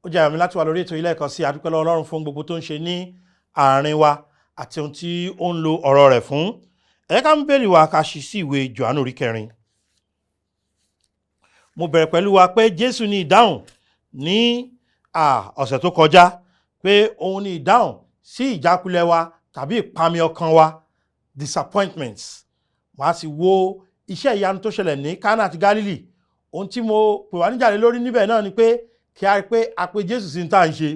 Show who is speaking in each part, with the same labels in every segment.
Speaker 1: Ó jẹ́ àmì láti wà lórí ètò ilé ẹ̀kọ́ sí adúpẹ́ lọ́wọ́ Ọlọ́run fún gbogbo tó ń ṣe ní àárín wa àti ohun tí ó ń lo ọ̀rọ̀ rẹ̀ fún. Ẹ ká mú Bíbélì wa ká ṣí sí ìwé JOHANU orí 4. Mo bẹ̀rẹ̀ pẹ̀lú wa pé Jésù ní ìdáhùn ní ọ̀sẹ̀ tó kọjá, pé òun ní ìdáhùn sí ìjákulẹ̀ wa tàbí ìpamì ọkàn wa, disappointments. Màá sì wo iṣẹ́ ìyanu tó ṣẹlẹ̀ ní Kánà àti Gálílì. Ohun tí mo pè wá níjà lé lórí níbẹ̀ náà ni pé kí a rí pé a pè Jésù sí ní tá à ń ṣe,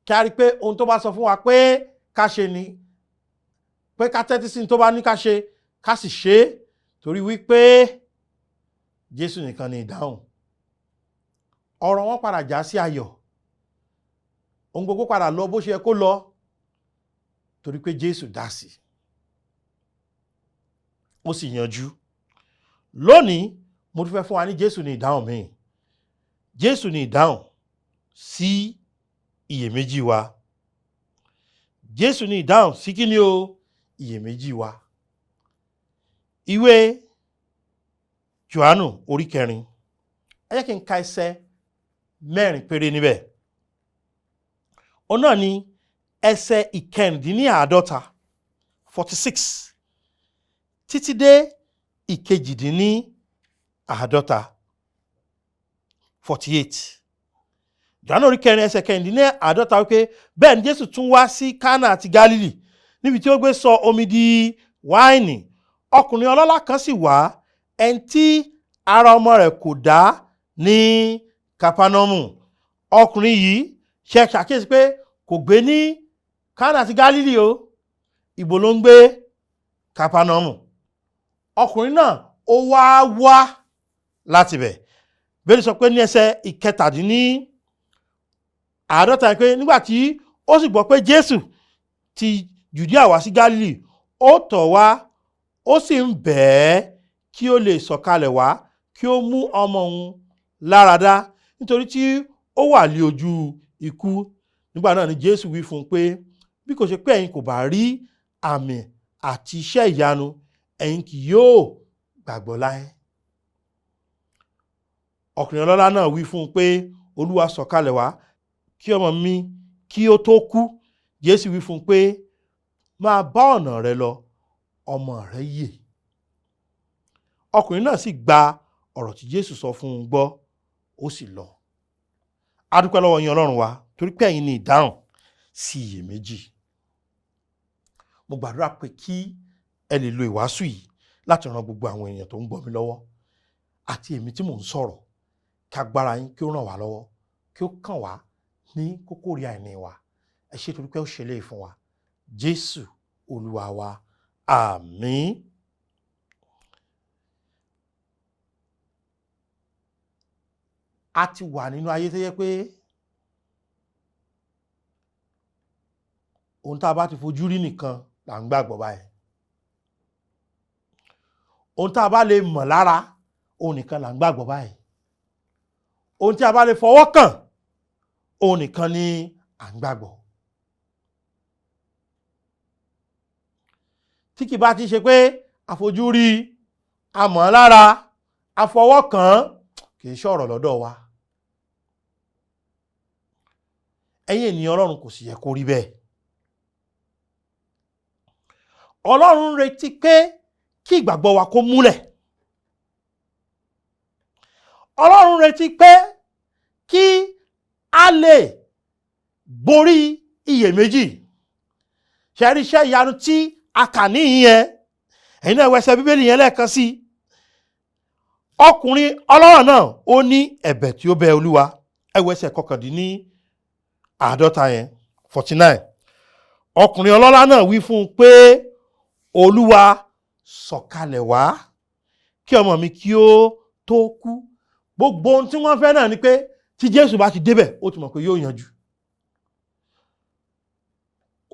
Speaker 1: kí a rí pé ohun tó bá sọ fún wa pé ká ṣe ni, pé ká tẹ́tí sí ní tó bá ní ká ṣe, ká sì ṣe é, torí wípé Jésù nìkan ni ìdáhùn. Ọ̀rọ̀ wọn padà já sí ayọ̀, ohun gbogbo padà lọ bó ṣe yẹ kó lọ, torí pé Jésù dá sí, ó sì yanjú. Lónìí mo tún fẹ́ fún wa ní Jésù ní ìdáhùn míì. Jésù ní ìdáhùn sí iyèméjì wa. Jésù ní ìdáhùn sí kí ni o? Iyèméjì wa. Ìwé JOHANU orí 4. Ẹ jẹ́ kí n ka ẹsẹ̀ 4 péré níbẹ̀. Òun náà ni ẹsẹ̀ 49 46 títí dé 51 48. JOHANU orí 4 ẹsẹ̀ 49 wípé bẹ́ẹ̀ ni Jésù tún wá sí Kánà àti Gálílì, níbi tí ó gbé sọ omi di wáìnì. Ọkùnrin ọlọ́lá kan sì wá, ẹni tí ara ọmọ rẹ̀ kò dá ní Kapanamu. Ọkùnrin yìí ṣe ṣàkíyèsí pé kò gbé ní Kánà àti Gálílì o, ibo ló ń gbé? Kapanamu. Ọkùnrin náà ó wá láti bẹ̀. Bẹ́ẹ̀ sọ pé ní ẹsẹ̀ 57 pé nígbàtí ó sì gbọ́ pé Jésù ti Jùdíà wá sí Gálílì, ó tọ̀ wá, ó sì ń bẹ̀ ẹ́ kí ó lè sọ̀kalẹ̀ wá kí ó mú ọmọ òun láradá, nítorí tí ó wà lé ojú ikú. Nígbà náà ni Jésù wí fún un pé bí kò ṣe pé ẹ̀yin kò bá rí àmì àti iṣẹ́ ìyanu, ẹ̀yin kì yóò gbàgbọ́ láé. Ọkùnrin ọlọ́lá náà wí fún un pé Olúwa, sọ̀kalẹ̀ wá kí ọmọ mi kí ó tó kú. Jésù wí fún un pé máa bá ọ̀nà rẹ lọ, ọmọ rẹ yè. Ọkùnrin náà sì gba ọ̀rọ̀ tí Jésù sọ fún un gbọ́, ó sì lọ. A dúpẹ́ lọ́wọ́ yín Ọlọ́run wa, torí pé ẹ̀yin ni ìdáhùn sí iyèméjì. Mo gbàdúrà pé kí ẹ lè lo ìwàásù yìí láti ran gbogbo àwọn èèyàn tó ń gbọ́ mi lọ́wọ́, àti èmi tí mò ń sọ̀rọ̀, kí agbára yín kí ó ràn wá lọ́wọ́, kí ó kàn wá ní kókó orí àìní wa. Ẹ ṣé torí pé ó ṣe léyìí fún wa. Jésù Olúwa wa, àmín. A ti wà nínú ayé tó yẹ pé ohun tá a bá ti fojú rí nìkan là ń gbàgbọ́ báyìí. Ohun tá a bá lè mọ̀ lára, ohun nìkan là ń gbàgbọ́ báyìí. Ohun tí a bá lè fọwọ́ kàn, ohun nìkan ni à ń gbàgbọ́. Tí kì bá ti ṣe pé àfojú rí, a mọ̀ lára, a fọwọ́ kàn, kì í ṣọ̀rọ̀ lọ́dọ̀ wa. Ẹ̀yin ènìyàn Ọlọ́run, kò sì yẹ kó rí bẹ́ẹ̀. Ọlọ́run retí pé kí ìgbàgbọ́ wa kó múlẹ̀. Ọlọ́run retí pé kí a lè borí iyèméjì. Ṣé rí iṣẹ́ ìyanu tí a kà níyẹn? Ẹ̀yin náà wẹsẹ̀ Bíbélì yẹn lẹ́ẹ̀kan sí. Ọkùnrin ọlọ́rọ̀ náà ó ní ẹ̀bẹ̀ tí ó bẹ Olúwa. Ẹ wo ẹsẹ̀ 51 yẹn, 49. Ọkùnrin ọlọ́lá náà wí fún un pé Olúwa, sọ̀kalẹ̀ wá kí ọmọ mi kí ó tó kú. Gbogbo ohun tí wọ́n fẹ́ náà ni pé tí Jésù bá ti débẹ̀, ó ti mọ̀ pé yóò yanjú.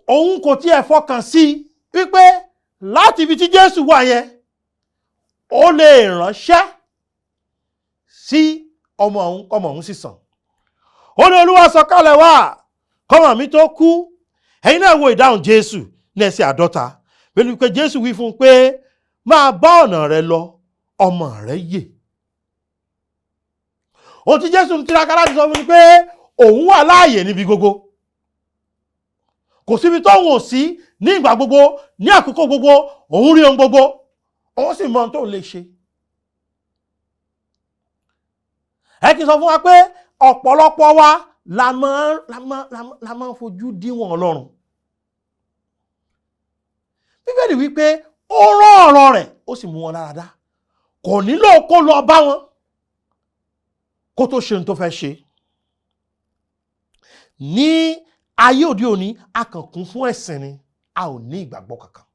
Speaker 1: Òun kò tiẹ̀ fọkàn sí wípé láti ibi tí Jésù wà yẹn, ó lè ránṣẹ́ sí ọmọ òun sì sàn. Ó ní Olúwa, sọ̀kalẹ̀ wá kọ́mọ mi tó kú. Ẹ̀yin náà wo ìdáhùn Jésù ní ẹsẹ̀ 50. Pẹ̀lú pé Jésù wí fún un pé máa bá ọ̀nà rẹ lọ, ọmọ rẹ yè. Ohun tí Jésù ń tiraka láti sọ fún mi pé òun wà láàyè níbi gbogbo. Kò síbi tó wò sí ní ìgbà gbogbo, ní àkókò gbogbo, òun rí ohun gbogbo, òun sì mọ ohun tó lè ṣe. Ẹ kì í sọ fún wa pé ọ̀pọ̀lọpọ̀ wa la máa ń fojú díwọ̀n Ọlọ́run. Bíbélì wípé ó rán ọ̀rọ̀ rẹ̀, ó sì mú wọn lára dá. Kò nílò kó lọ bá wọn kó tó ṣe ohun tó fẹ́ ṣe. Ní ayé òde òní, a kàn kún fún ẹ̀sìn ni, a ò ní ìgbàgbọ́ kankan.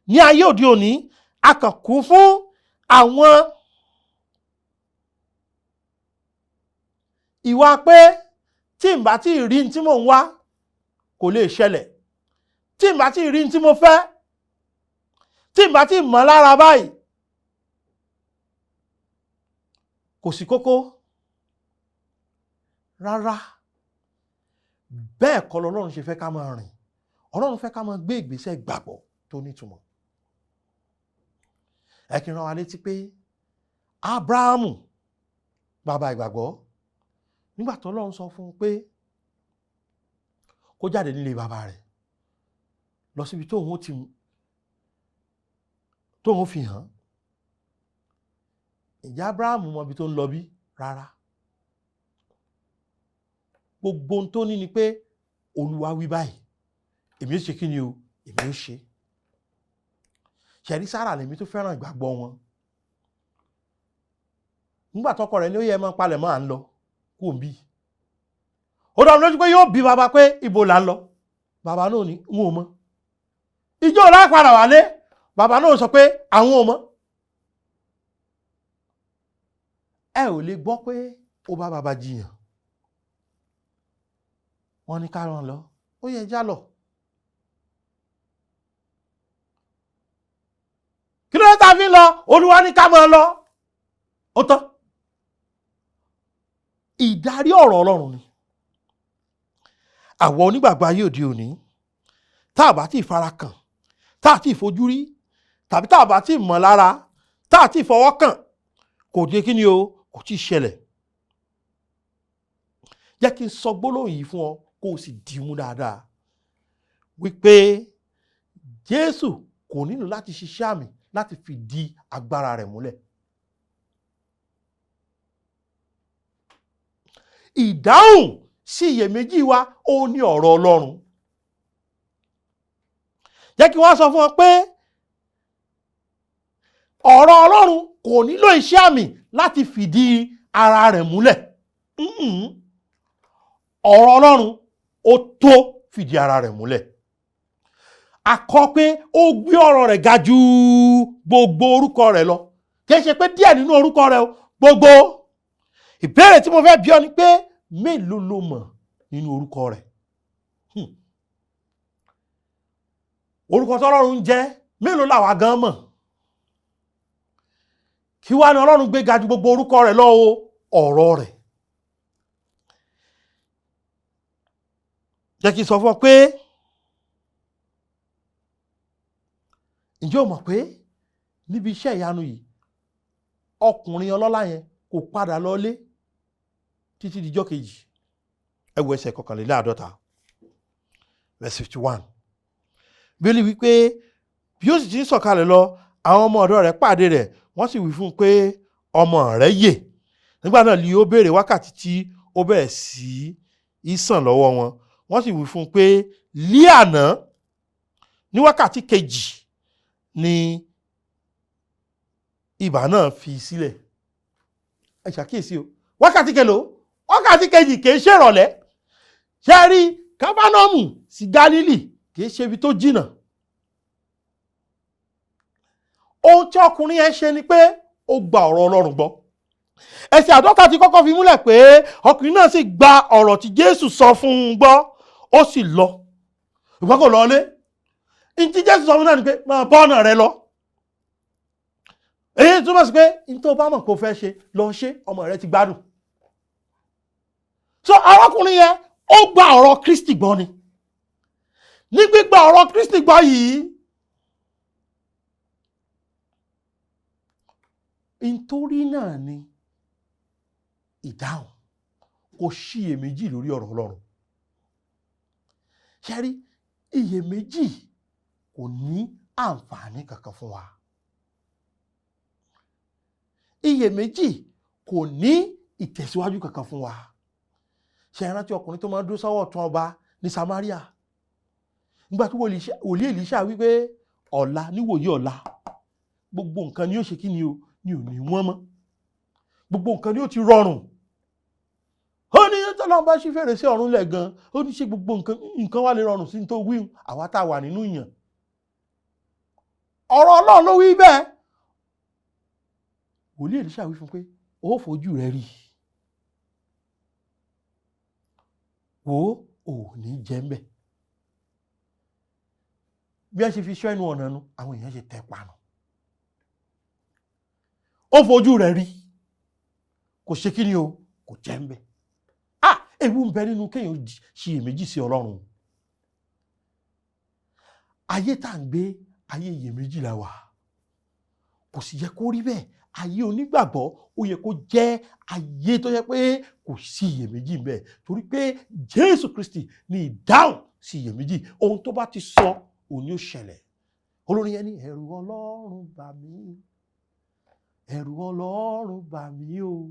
Speaker 1: Ní ayé òde òní, a kàn kún fún àwọn ìwà pé tí n bá tí rí tí mò ń wá kò lè ṣẹlẹ̀, tí n bá tí rí tí mo fẹ́, tí n bá tí mọ̀ lára báyìí kò sí kókó. Rárá, bẹ́ẹ̀ kọ́ l'Ọlọ́run ṣe fẹ́ ká máa rìn. Ọlọ́run fẹ́ ká máa gbé ìgbésẹ̀ ìgbàgbọ́ tó nítumọ̀. Ẹ kí n rán wa létí pé Ábúráhámù, bàbá ìgbàgbọ́, nígbà tí Ọlọ́run sọ fún un pé kó jáde nílé bàbá rẹ̀ lọ síbi tóun fi hàn. Ǹjẹ́ Ábúráhámù mọ ibi tó ń lọ bí? Rárá. Gbogbo ohun tó ní ni pé Olúwa wí báyìí, èmi ó ṣe kí ni o, èmi ó ṣe. Ṣẹ̀rí Sárà lèmi tó fẹ́ràn ìgbàgbọ́ wọn. Nígbà tọkọ rẹ̀ ní ó yẹ máa palẹ̀ máa ń lọ kú òǹbí. Ó dá mi lójú pé yóò bí bàbá pé ibo là ń lọ. Bàbá náà ní n ò mọ̀. Ìjọ́ ọ̀la padà wálé, bàbá náà sọ pé àwọn ò mọ̀. Ẹ ò lè gbọ́ pé ó bá bàbá jiyàn. Wọ́n ní ká rán lọ, ó yẹ já lọ. Kí ló dé tá fi ń lọ? Olúwa ní ká máa lọ. Ó tán. Ìdarí ọ̀rọ̀ Ọlọ́run ni. Àwọn onígbàgbọ́ ayé òde òní, tá a bá tí fara kàn, tá a tí fojú rí, tàbí tá a bá tí mọ̀ lára, tá a tí fọwọ́ kàn, kò dé kí ni o, kò tí ṣẹlẹ̀. Jẹ́ kí n sọ gbólóhùn yìí fún ọ kó o sì dìímú dáadáa. Wípé Jésù kò nílò láti ṣiṣẹ́ àmì láti fìdí agbára rẹ̀ múlẹ̀. Ìdáhùn sí iyèméjì wa ó ní ọ̀rọ̀ Ọlọ́run. Jẹ́ kí wọ́n sọ fún ọ pé ọ̀rọ̀ Ọlọ́run kò nílò iṣẹ́ àmì láti fìdí ara rẹ̀ múlẹ̀. Ọ̀rọ̀ Ọlọ́run ó tó fìdí ara rẹ̀ múlẹ̀. A kọ pé ó gbé ọ̀rọ̀ rẹ̀ ga jù gbogbo orúkọ rẹ̀ lọ. Kì í ṣe pé díẹ̀ nínú orúkọ rẹ̀ o, gbogbo. Ìbéèrè tí mo fẹ́ bi ọ́ ni pé mélòó lo mọ̀ nínú orúkọ rẹ̀? Orúkọ tí Ọlọ́run jẹ́ mélòó làwa gan mọ̀? Kí wá ní Ọlọ́run gbé ga jù gbogbo orúkọ rẹ̀ lọ o? Ọ̀rọ̀ rẹ̀. Jẹ́ kí n sọ fún ọ pé ǹjẹ́ o mọ̀ pé níbi iṣẹ́ ìyanu yìí ọkùnrin ọlọ́lá yẹn kò padà lọlé títí dijọ́ kejì. Ẹ wo ẹsẹ̀ 51 verse 51. Bíbélì wípé bí ó sì ti ń sọ̀kalẹ̀ lọ, àwọn ọmọ ọ̀dọ̀ rẹ̀ pàdé rẹ̀, wọ́n sì wí fún un pé ọmọ rẹ̀ yè. Nígbà náà ni ó béèrè wákàtí tí ó bẹ̀rẹ̀ sí í sàn lọ́wọ́ wọn. Wọ́n sì wí fún un pé lí àná ní wákàtí kejì ni ibà náà fi sílẹ̀. Ẹ ṣàkíyèsí o, wákàtí kelo, wákàtí kejì kìí ṣe ìrọ̀lẹ́. Ṣé rí Kápánọ́mù sí Gálílì kìí ṣe ibi tó jìnnà. Ohun tí ọkùnrin yẹn ṣe ni pé ó gba ọ̀rọ̀ Ọlọ́run gbọ́. Ẹsẹ̀ 50 ti kọ́kọ́ fi múlẹ̀ pé ọkùnrin náà sì gba ọ̀rọ̀ tí Jésù sọ fún un gbọ́, ó sì lọ. Ìgbà kò lọlé. Ìtí Jésù sọ fún náà ni pé máa bọ́ ọ̀nà rẹ lọ. Èyí túmọ̀ sí pé ní tó bá mọ̀ kó fẹ́ ṣe lọ ṣe, ọmọ rẹ ti gbádùn. So arákùnrin yẹn ó gba ọ̀rọ̀ Kristi gbọ́ ni. Ní gbígba ọ̀rọ̀ Kristi gbọ́ yìí, nítorí náà ni ìdáhùn. kò ṣiyèméjì lórí ọ̀rọ̀ Ọlọ́run. Ṣé rí, iyèméjì kò ní àǹfààní kankan fún wa. Iyèméjì kò ní ìtẹ̀síwájú kankan fún wa. Ṣé ẹ rántí ọkùnrin tó máa ń dúró sọ́wọ́ ọ̀tún ọba ní Samaria? Nígbà tí wòlíì Èlíṣà wípé ọ̀la níwòyí ọ̀la gbogbo nǹkan ni yóò ṣe kí ni o, ni ò ní wọ́n mọ́. Gbogbo nǹkan ni ó ti rọrùn. Ó ní tọ́lọ́run bá ṣí fèrèsé ọ̀run lẹ̀ gan, ó ní ṣe gbogbo nǹkan wá lè rọrùn sí tó wí àwa tá a wà nínú ìyàn. Ọ̀rọ̀ Ọlọ́run ló wí bẹ́ẹ̀. Wòlíì Èlíṣà wí fún pé ó fojú rẹ̀ rí. Wò ó ní jẹ́ ń bẹ̀. Bí ẹ ṣe fi ṣọ́ ẹnu ọ̀nà nu, àwọn èèyàn ṣe tẹ̀ panu. Ó fojú rẹ̀ rí. Kò ṣe kí ni o, kò jẹ́ ń bẹ̀. Ewu ń bẹ nínú kéèyàn ṣiyèméjì sí Ọlọ́run. Ayé tá ń gbé, ayé iyèméjì la wà. Kò sì yẹ kó rí bẹ́ẹ̀. Ayé onígbàgbọ́ ó yẹ kó jẹ́ ayé tó yẹ pé kò sí iyèméjì ń bẹ. Torí pé Jésù Kristi ni ìdáhùn sí iyèméjì. Ohun tó bá ti sọ, òun ni ó ṣẹlẹ̀. Olórin yẹn ní ẹ̀rù Ọlọ́run bà mí. Ẹ̀rù Ọlọ́run bà mí o.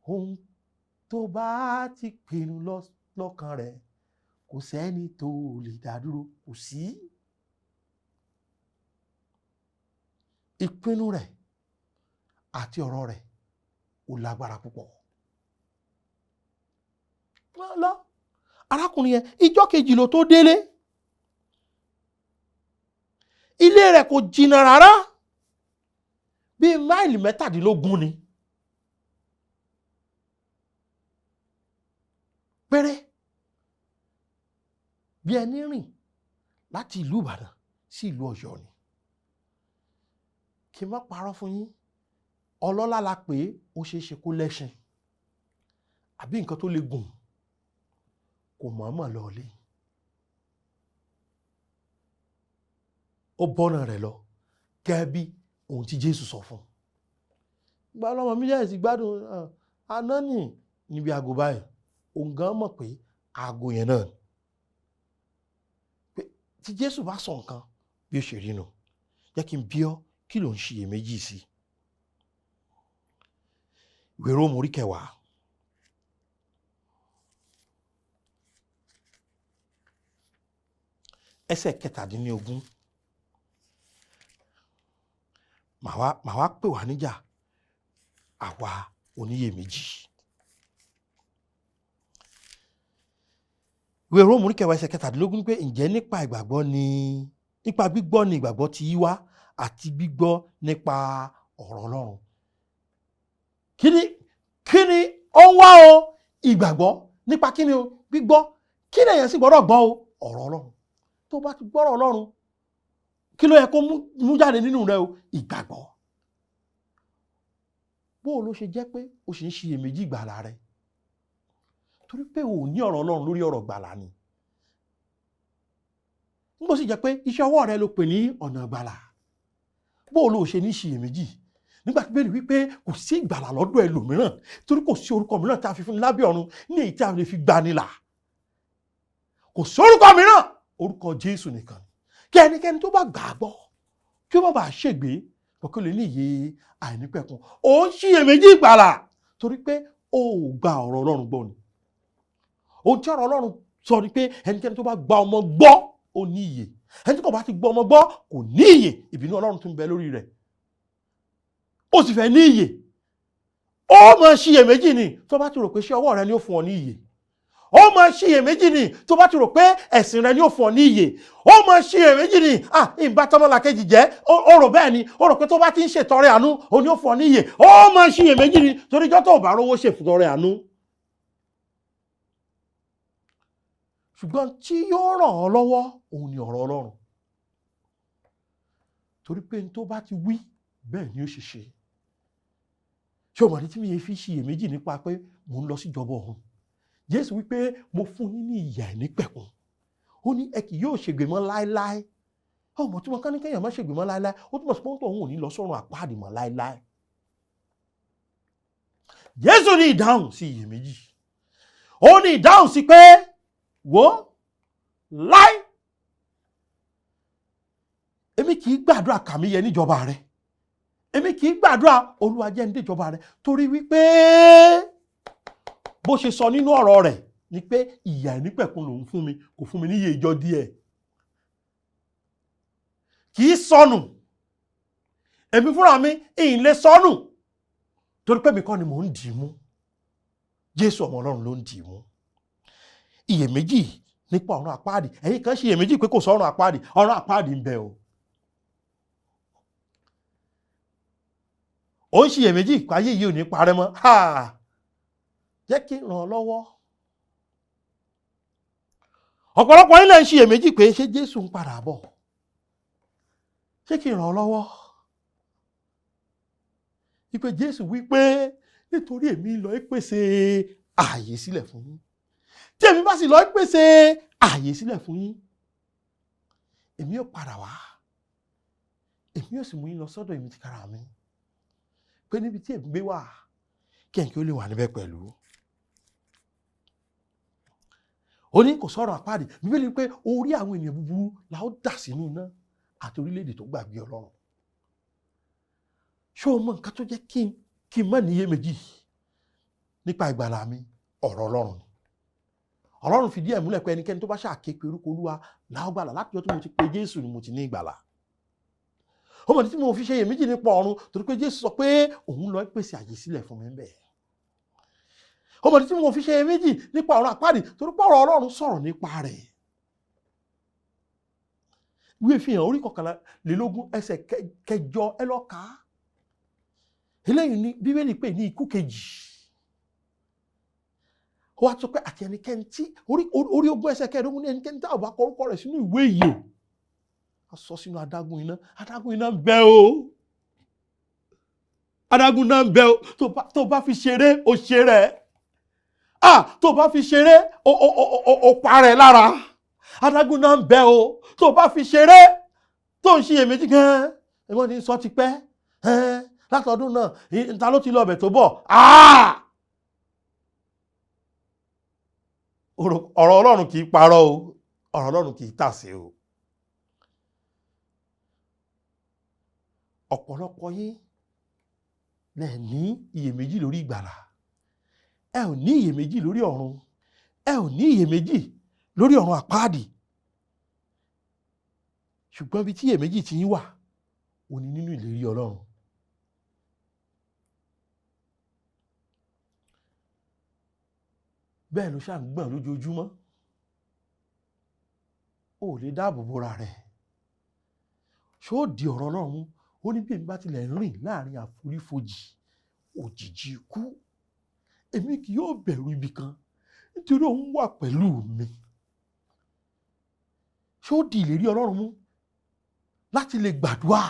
Speaker 1: Ohun tó bá ti pinnu lọ́kàn rẹ̀, kò sẹ́ni tó lè dá dúró. Kò sí. Ìpinnu rẹ̀ àti ọ̀rọ̀ rẹ̀ ó lágbára púpọ̀. Lọ arákùnrin yẹn ìjọ́ kejì ló tó délé. Ilé rẹ̀ kò jìnnà rárá. Bíi máìlì 17 ni. Péré. Bí ẹni rìn láti ìlú Ìbàdàn sí ìlú Ọ̀yọ́ ni. Kí n má parọ́ fún yín, ọlọ́lá la pé ó ṣeé ṣe kó lẹ́ṣin àbí nǹkan tó lè gùn kò mọ̀ọ́mọ̀ lọ́ọ́lé. Ó bọ́nà rẹ̀ lọ gẹ́gẹ́ bí ohun tí Jésù sọ fún. Gba ọlọ́mọ mi yẹ́ sì gbádùn àná nì níbi aago báyìí. Òun gan mọ̀ pé aago yẹn náà ni. Pé tí Jésù bá sọ nǹkan bí ó ṣe rí nu, jẹ́ kí n bí ọ́ kí ló ń ṣiyèméjì sí. Ìwé Róòmù orí 10. Ẹsẹ̀ 17. Màá wá pè wá níjà àwa oníyèméjì. Ìwé Róòmù orí 10 ẹsẹ̀ 17 pé ǹjẹ́ nípa gbígbọ́ ni ìgbàgbọ́ ti yí wá àti gbígbọ́ nípa ọ̀rọ̀ Ọlọ́run. Kí ni ó ń wá o? Ìgbàgbọ́ nípa kí ni o? Gbígbọ́. Kí ni èèyàn sì gbọ́dọ̀ gbọ́ o? Ọ̀rọ̀ Ọlọ́run. Tó bá ti gbọ́rọ̀ Ọlọ́run, kí ló yẹ kó mú jáde nínú rẹ o? Ìgbàgbọ́. Bó ló ṣe jẹ́ pé o sì ń ṣiyèméjì ìgbàlà rẹ? Torí pé o ò ní ọ̀rọ̀ Ọlọ́run lórí ọ̀rọ̀ ìgbàlà ni. Nígbà sì jẹ́ pé iṣẹ́ ọwọ́ rẹ ló pè ní ọ̀nà ìgbàlà. Bó ló ṣe ní ṣiyèméjì? Nígbà tí bẹ́ẹ̀ wípé kò sí ìgbàlà lọ́dọ̀ ẹlòmíràn, torí kò sí orúkọ mìíràn tí a fi fún lábẹ́ ọ̀run ní èyí tí a lè fi gbanilà. Kò sí orúkọ mìíràn, orúkọ Jésù nìkan. Kí ẹnikẹ́ni tó bá gbàgbọ́ kí ó má bàa ṣègbé, kó lè ní ìyè àìnípẹ̀kun. Ó ń ṣiyèméjì ìgbàlà torí pé ó gba ọ̀rọ̀ Ọlọ́run gbọ́ ni. Ohun tí ọ̀rọ̀ Ọlọ́run sọ ni pé ẹnikẹ́ni tó bá gba ọmọ gbọ́ ó ní ìyè. Ẹni tí kò bá ti gbọ́ ọmọ gbọ́ kò ní ìyè. Ìbínú Ọlọ́run tún bẹ lórí rẹ̀. Ó sì fẹ́ ní ìyè. Ó máa ṣiyèméjì ni tó bá ti rò pé ṣé ọwọ́ rẹ ni ó fún ọ ní ìyè. Ó máa ṣiyèméjì ni tó bá ti rò pé ẹ̀sìn rẹ ni ó fún ọ ní ìyè. Ó máa ṣiyèméjì ni ìbá tọmọlàkejì jẹ́ ó rò bẹ́ẹ̀ ni, ó rò pé tó bá ti ń ṣètọrẹ àánú òun ni ó fún ọ ní ìyè. Ó máa ṣiyèméjì ni torí jọ́ tó bá rówó ṣètọrẹ àánú. Ṣùgbọ́n tí yóò ràn ọ́ lọ́wọ́ òun ni ọ̀rọ̀ Ọlọ́run. Torí pé ní tó bá ti wí bẹ́ẹ̀ ni ó ṣe ṣe. Ṣé o mọ̀ ní tí mi yẹ fi ṣiyèméjì nípa pé mò ń lọ sí ìjọba ọ̀run? Jésù wípé mo fún yín ní ìyè àìnípẹ̀kun. Ó ní ẹ kì yóò ṣègbé mọ́ láéláé. Ọmọ tí mo kán ní kéèyàn má ṣègbé mọ́ láéláé, ó túmọ̀ sí pé òun ò ní lọ sọ́run àpáàdì mọ́ láéláé. Jésù ní ìdáhùn sí iyèméjì. ó ní ìdáhùn sí pé wò láì èmi kì í gbàdúrà kàmí yẹ níjọba rẹ, èmi kì í gbàdúrà Olúwa jẹ́ n dé ìjọba rẹ, torí wípé bó ṣe sọ nínú ọ̀rọ̀ rẹ̀ ni pé ìyà ìnípẹ̀kun lòun fún mi, kò fún mi níye ìjọ díẹ̀. Kì í sọnù, èmi fúnra mi ìyìn lè sọnù, torí pé mi kọ́ ni mò ń dì í mú, Jésù ọmọ Ọlọ́run ló ń dì í mú. Iyèméjì nípa ọ̀run àpáàdì, ẹ̀yin kan ṣe iyèméjì pé kò sọ́run àpáàdì, ọ̀run àpáàdì ń bẹ o. Ó ń ṣe iyèméjì ìpáyé yìí ò ní parẹ́ mọ́, jẹ́ kí n ràn ọ́ lọ́wọ́. Ọ̀pọ̀lọpọ̀ ilẹ̀ ń ṣe iyèméjì pé ṣé Jésù ń padà bọ̀, ṣé kí n ràn ọ́ lọ́wọ́. Ìpè Jésù wí pé nítorí èmi lọ pèsè ààyè sílẹ̀ fún yín, tí èmi bá sì lọ pèsè ààyè sílẹ̀ fún yín, èmi yóò padà wá, èmi yóò sì mú yín lọ sọ́dọ̀ èmi tìkára mi, pé níbi tí èmi gbé wà kí ẹ̀yin kí ó lè wà níbẹ̀ pẹ̀lú. Ó ní kò sọ̀rọ̀ àpáàdì, Bíbélì pé orí àwọn ènìyàn búburú la ó dà sínú iná àti orílẹ̀-èdè tó gbàgbé Ọlọ́run. Ṣé o mọ nǹkan tó jẹ́ kí n má níyèméjì nípa ìgbàlà mi? Ọ̀rọ̀ Ọlọ́run. Ọlọ́run fìdí ẹ̀ múlẹ̀ pé ẹnikẹ́ni tó bá ṣàké pe orúkọ Olúwa la ó gbàlà. Láti ọjọ́ tí mo ti pe Jésù ni mo ti ní ìgbàlà. Ó mọ̀ ní tí mo fi ṣe iyèméjì nípa ọ̀run, torí pé Jésù sọ pé òun lọ pèsè àyè sílẹ̀ fún mi ńbẹ̀. Ó mọ̀ ní tí mo fi ṣe iyèméjì nípa ọ̀run àpáàdì, torí pé ọ̀rọ̀ Ọlọ́run sọ̀rọ̀ nípa rẹ̀. Ìwé Ìfihàn orí 11 ẹsẹ̀ 8 ẹ lọ kà á. Eléyìí ni Bíbélì pè ní ikú kejì. Ó wá sọ pé àti ẹnikẹ́ni tí orí 20 ẹsẹ̀ 15 ní ẹnikẹ́ni tí a ò bá kọ orúkọ rẹ̀ sínú ìwé ìyè, a sọ sínú adágún iná. Adágún iná ń bẹ o. Adágún iná ń bẹ o. Tó bá fi ṣeré o ṣe rẹ̀. Tó bá fi ṣeré o parẹ́ lára. Adágún iná ń bẹ o. Tó bá fi ṣeré tó ń ṣiyèméjì gan-an, ẹ̀wọ̀n ni sọ ti pẹ́. Látọdún náà ta ló ti lọ ọbẹ̀ tó bọ̀. Ọ̀rọ̀ Ọlọ́run kì í parọ́ o, ọ̀rọ̀ Ọlọ́run kì í tàsé o. Ọ̀pọ̀lọpọ̀ yín lẹ ní iyèméjì lórí ìgbàlà, ẹ ò ní iyèméjì lórí ọ̀run, ẹ ò ní iyèméjì lórí ọ̀run àpáàdì. Ṣùgbọ́n bí tí iyèméjì ti yín wà, ó ní nínú ìlérí Ọlọ́run. Bẹ́ẹ̀ ló ṣáà ń gbọ̀n lójoojúmọ́. Ó lè dáàbò bora rẹ̀. Ṣé ó di ọ̀rọ̀ Ọlọ́run mú? Ó ní bí èmi bá tilẹ̀ rìn láàrin àfonífojì òjìji ikú, èmi kì yóò bẹ̀rù ibi kan, nítorí òun wà pẹ̀lú mi. Ṣé ó di ìlérí Ọlọ́run mú láti lè gbàdúrà?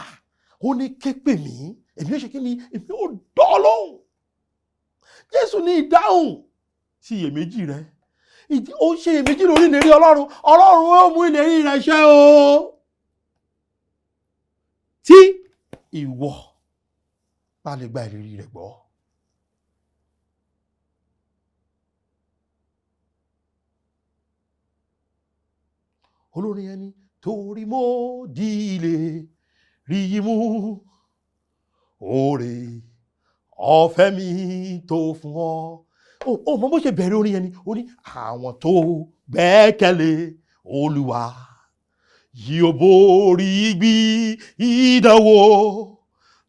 Speaker 1: Ó ní ké pè mí, èmi yóò ṣe kí ni? Èmi yóò dá ọ lóhùn. Jésù ní ìdáhùn sí iyèméjì rẹ. Ó ń ṣe iyèméjì lórí ìlérí Ọlọ́run. Ọlọ́run ó mú ìlérí rẹ̀ ṣẹ o. Tí ìwọ bá lè gba ìlérí rẹ̀ gbọ́. Olórin yẹn ni torí mo di ìlérí mú, oore ọ̀fẹ́ mi tó fún ọ. Ó mọ bó ṣe bẹ̀rẹ̀ orin yẹn ni, ó ní àwọn tó gbẹ́kẹ̀lé Olúwa yóò borí ìdánwò,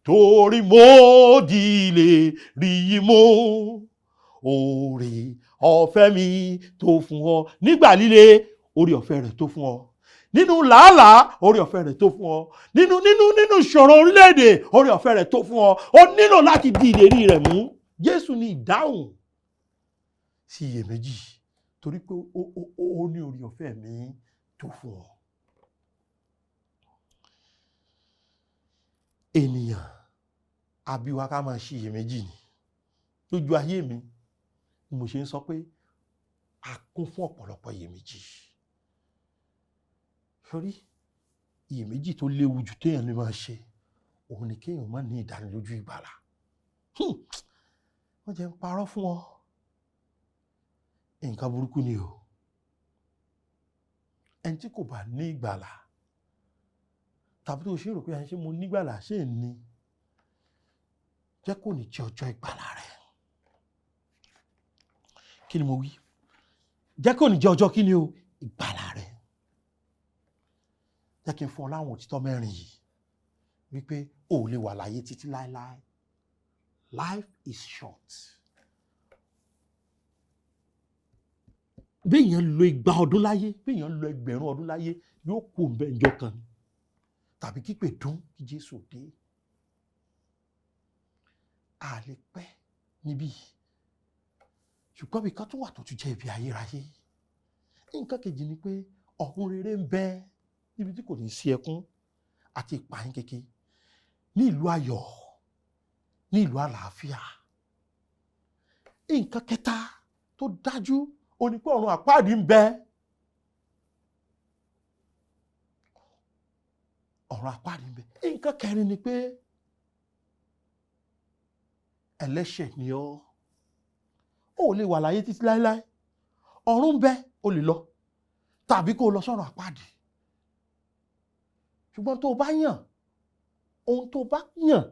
Speaker 1: torí mo di ìlérí mú, oore ọ̀fẹ́ mi tó fún ọ. Nígbà líle, oore ọ̀fẹ́ rẹ̀ tó fún ọ. Nínú làálàá, oore ọ̀fẹ́ rẹ̀ tó fún ọ. Nínú ìṣòro orílẹ̀-èdè, oore ọ̀fẹ́ rẹ̀ tó fún ọ. Ó nílò láti di ìlérí rẹ̀ mú. Jésù ní ìdáhùn sí iyèméjì, torí pé ó ní oore ọ̀fẹ́ mi tó fún ọ. Ènìyàn àbí wa ká máa ṣe iyèméjì ni. Lójú ayé mi ni mo ṣe ń sọ pé a kún fún ọ̀pọ̀lọpọ̀ iyèméjì. Sórí iyèméjì tó léwu jù téèyàn lè máa ṣe, òun ni kéèyàn má ní ìdánilójú ìgbàlà. Wọ́n jẹ́ ń parọ́ fún ọ. nǹkan burúkú ni o. Ẹni tí kò bá ní ìgbàlà tàbí tó ṣe rò pé ṣé mo ní ìgbàlà ṣé ní, jẹ́ kó ní jẹ́ ọjọ́ ìgbàlà rẹ̀. Kí ni mo wí? Jẹ́ kó ní jẹ́ ọjọ́ kí ni o? Ìgbàlà rẹ̀. Jẹ́ kí n fún ọ láwọn òtítọ́ mẹ́rin yìí wípé o ò lè wà láyé títí láéláé. Life is short. Bí èèyàn lo 200 ọdún láyé, bí èèyàn lo 1000 ọdún láyé, yóò kú ńbẹ̀ ńjọ́ kan tàbí kípè dún kí Jésù dé. A lè pẹ́ níbí, ṣùgbọ́n bí kan tó wà tó tún jẹ́ ibi ayérayé. Nǹkan kejì ni pé ọ̀run rere ń bẹ níbi tí kò ní sí ẹkún àti ìpayín kékeré, ní ìlú ayọ̀, ní ìlú àlàáfíà. Nǹkan kẹta tó dájú ó ní pé ọ̀run àpáàdì ń bẹ. Ọ̀run àpáàdì ń bẹ. Nǹkan kẹrin ni pé ẹlẹ́ṣẹ̀ ni ọ́. O ò lè wà láyé títí láéláé. Ọ̀run ń bẹ, o lè lọ tàbí kó lọ sọ́run àpáàdì. Ṣùgbọ́n tó bá yàn, ohun tó bá yàn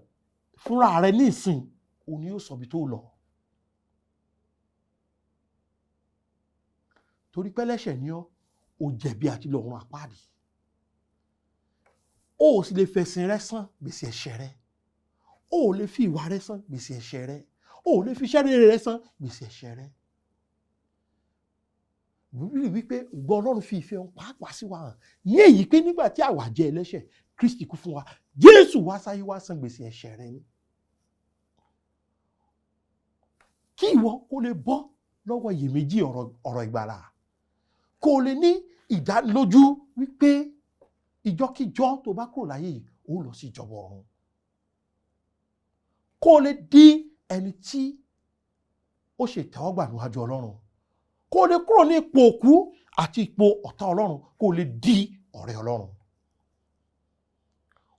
Speaker 1: fúnra rẹ ní ìsìn, òun ni yóò sọ bí tó lọ. Torí pé ẹlẹ́ṣẹ̀ ni ọ́, o jẹ̀bi àti lọ ọ̀run àpáàdì. O ò sì lè fẹ̀sìn rẹ san gbèsè ẹ̀ṣẹ̀ rẹ. O ò lè fi ìwà rẹ san gbèsè ẹ̀ṣẹ̀ rẹ. O ò lè fi iṣẹ́ rere rẹ san gbèsè ẹ̀ṣẹ̀ rẹ. Bíbélì wípé ìgbọ́ Ọlọ́run fi ìfẹ́ òun pàápàá sí wa hàn ní èyí pé nígbà tí àwa jẹ́ ẹlẹ́ṣẹ̀, Kristi kú fún wa. Jésù wá sáyé wá san gbèsè ẹ̀ṣẹ̀ rẹ ni. Kí ìwọ kó lè bọ́ lọ́wọ́ iyèméjì ọ̀rọ̀ ìgbàlà. Kó lè ní ìdánilójú wípé ìjọ́kíjọ́ tó bá kúrò láyé yìí, ó lọ sí ìjọba ọ̀run. Kó lè di ẹni tí ó ṣe ìtẹ́wọ́gbà níwájú Ọlọ́run. Kó lè kúrò ní ipò òkú àti ipò ọ̀tá Ọlọ́run. Kó lè di ọ̀rẹ́ Ọlọ́run.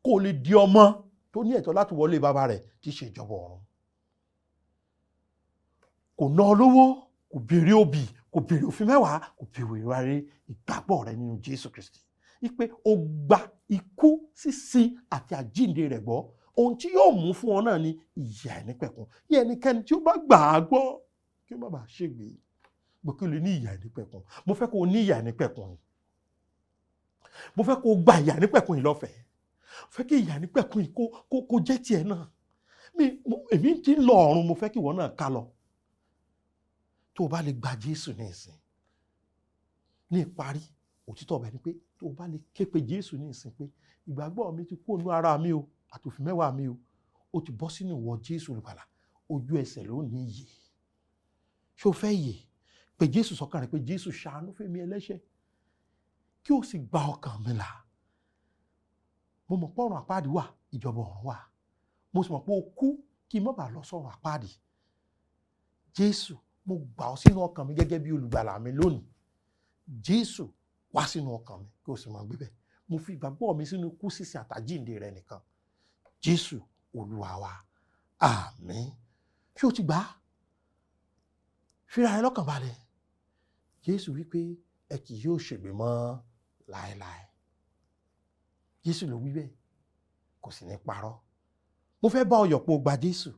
Speaker 1: Kó lè di ọmọ tó ní ẹ̀tọ́ láti wọlé bàbá rẹ̀ tí ṣe ìjọba ọ̀run. Kò ná ọ lówó, kò béèrè òbí, kò béèrè òfin mẹ́wàá, kò béèrè ìwáré ìgbàgbọ́ rẹ nínú Jésù Kristi. Wípé o gba ikú, sísin àti àjíǹde rẹ̀ gbọ́. Ohun tí yóò mú fún ọ náà ni ìyè àìnípẹ̀kun. Ẹnikẹ́ni tí ó bá gbà á gbọ́ kí ó má bàa ṣègbé, bó kí o lè ní ìyè àìnípẹ̀kun. Mo fẹ́ kó o ní ìyè àìnípẹ̀kun yìí. Mo fẹ́ kó o gba ìyè àìnípẹ̀kun yìí lọ́fẹ̀ẹ́. Mo fẹ́ kí ìyè àìnípẹ̀kun yìí kó jẹ́ tiẹ̀ náà. Èmi ti ń lọ ọ̀run, mo fẹ́ kí ìwọ náà ká lọ. Tó o bá lè gba Jésù ní ìsìn, ní ìparí, òtítọ́ ọbẹ̀ ni pé tó o bá lè ké pe Jésù ní ìsìn pé ìgbàgbọ́ mi ti kúrò nínú ara mi o, àtòfin mẹ́wàá mi o, ó ti bọ́ sínú ìwọ Jésù olùgbàlà, ojú ẹsẹ̀ ló ní ìyè. Ṣé o fẹ́ ìyè? Pé Jésù sọ́kàn rẹ̀ pé Jésù ṣàánú fún mi ẹlẹ́ṣẹ̀, kí o sì gba ọkàn mi là. Mo mọ̀ pé ọ̀run àpáàdì wà, ìjọba ọ̀run wà. Mo sì mọ̀ pé o kú kí n má bàa lọ sọ́run àpáàdì. Jésù, mo gbà ọ́ sínú ọkàn mi gẹ́gẹ́ bí olùgbàlà mi lónìí. Jésù, wá sínú ọkàn mi kí o sì máa gbé bẹ̀. Mo fi ìgbàgbọ́ mi sínú ikú, sísin àtàjíǹde rẹ nìkan. Jésù Olúwa wa. Àmín. Ṣé o ti gbà á? Fira rẹ lọ́kàn balẹ̀. Jésù wípé ẹ kì yóò ṣègbé mọ́ láéláé. Jésù ló wí bẹ́ẹ̀, kò sì ní parọ́. Mo fẹ́ bá ọ yọ̀ pé o gba Jésù.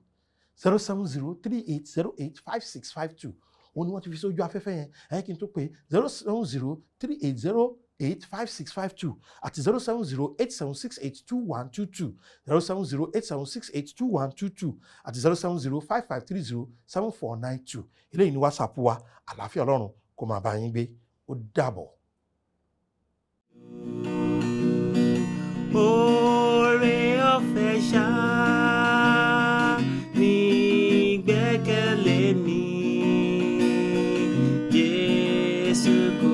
Speaker 1: 07038085652. Òun ni wọ́n ti fi sójú afẹ́fẹ́ yẹn. Ẹ̀yẹ́ kí n tó pé 07038085652 àti 07087682122, 07087682122 àti 07055307492. Eléyìí ni WhatsApp wa. Àlàáfíà Ọlọ́run kó máa bá yín gbé. Ó dàbọ̀.
Speaker 2: Oore ọ̀fẹ́ ṣá ni gbẹ́kẹ̀lé mi, Jésù kò